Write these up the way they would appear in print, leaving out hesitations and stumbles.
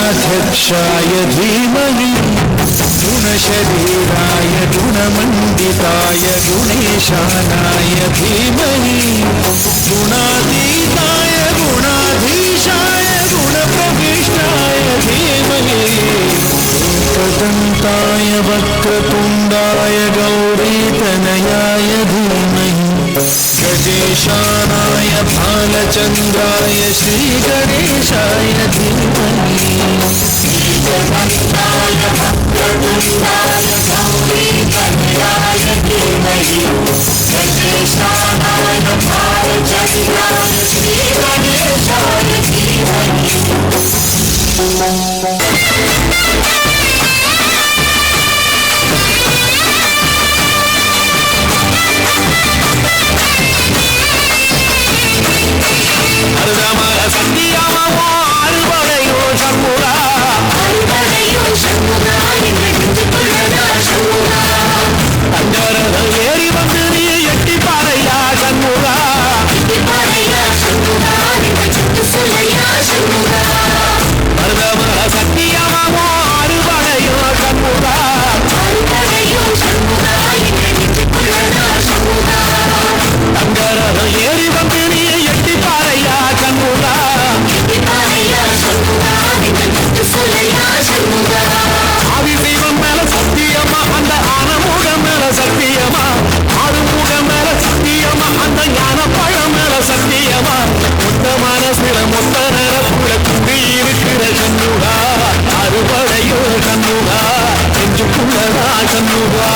गणाध्यक्षाय धीमहि गुणशरीराय गुणमण्डिताय गुणेशानाय धीमहि गुणातीताय गुणाधीशाय गुणप्रविष्टाय धीमहि एकदन्ताय वक्रतुण्डाय गौरीतनयाय धीमहि गजेशानाय भालचन्द्राय श्रीगणेशाय धीमहि एकदन्ताय वक्रतुण्डाय गौरीतनयाय धीमहि गजेशानाय भालचन्द्राय श्रीगणेशाय धीमहि ஏறி வந்து நீ எட்டி பாறையா சண்முகா சத்தியமாவோ அறுபடையோ சண்முகா தங்கரதம் ஏறி வந்து நீ எட்டி பாறையா சண்முகா ஆவி தெய்வம் மேல சத்தியமா அந்த ஆனமுகம் மேல சத்தியமா ஆறுமுகம் மேல சத்தியமா அந்த ஞான பழம் மேல சத்தியமா மொத்த மனசுல மொத்த நேரப்புல குடி இருக்கிற சண்முகா அறுபடையோ சண்முகா நெஞ்சுக்குள்ளதா சண்முகா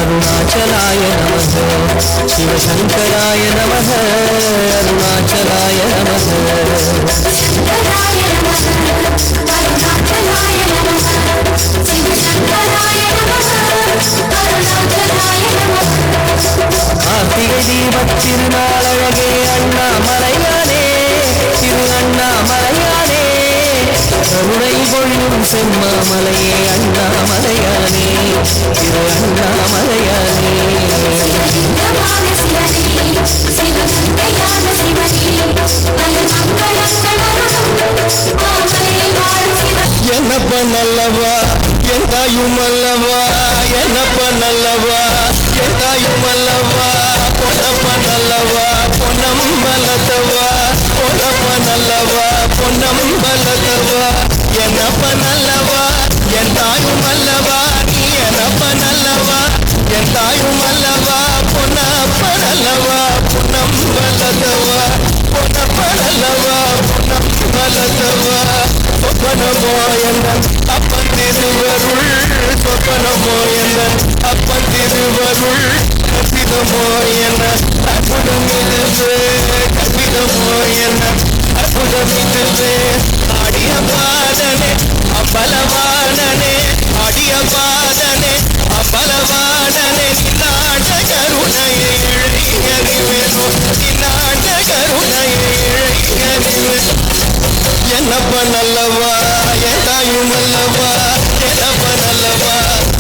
அருணாச்சலாய நமः சிவசங்கராய நமः அருணாச்சலாய நமः கார்த்திகை தீபத் திருநாளழகே அண்ணாமலையானே திரு அண்ணாமலையானே கருணை பொழியும் செம்மாமலையே அண்ணாமலையானே திரு அண்ணாமலையானே என்னப்ப நல்லவா என் தாயும் அல்லவா என்னப்ப நல்லவா என் தாயும் அல்லவா பொன்னப்ப நல்லவா பொன்னம்பலத்தவா பொன்னப்ப நல்லவா பொன்னம்பலத்தவா என்னப்ப நல்லவா என் தாயும் அல்லவா நீ என்னப்ப நல்லவா என் தாயும் அல்லவா பொன்னப்ப நல்லவா பொன்னம்பலத்தவா பொன்னப்ப நல்லவா பொன்னம்பலத்தவா சொப்பனமோ எந்தன் அப்பன் திருவருள் சொப்பனமோ எந்தன் அப்பன் திருவருள் கற்பிதமோ என்ன அற்புதம் இதுவே கற்பிதமோ என்ன அற்புதம் இதுவே ஆடிய பாதனே அம்பலவாணனே ஆடிய பாதனே அம்பலவாணனே நின்னாண்ட கருணையை இழையறிவேனோ நின்னாண்ட கருணையை இழையறிவேனோ என்னப்ப நல்லவா என் தாயும் அல்லவா என்னப்ப நல்லவா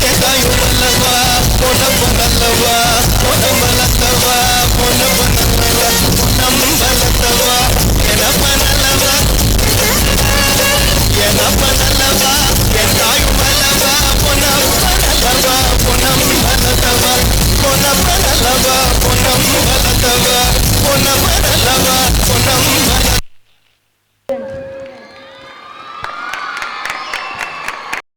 என் தாயும் அல்லவா பொன்னப்ப நல்லவா பொன்னம்பலத்தவா பொன்னப்ப நல்லவா பொன்னம்பலத்தவா என்னப்ப நல்லவா என்னப்ப நல்லவா என் தாயும் அல்லவா பொன்னப்ப நல்லவா பொன்னம்பலத்தவா பொன்னப்ப நல்லவா பொன்னம்பலத்தவா பொன்னப்ப நல்லவா பொன்னம்பல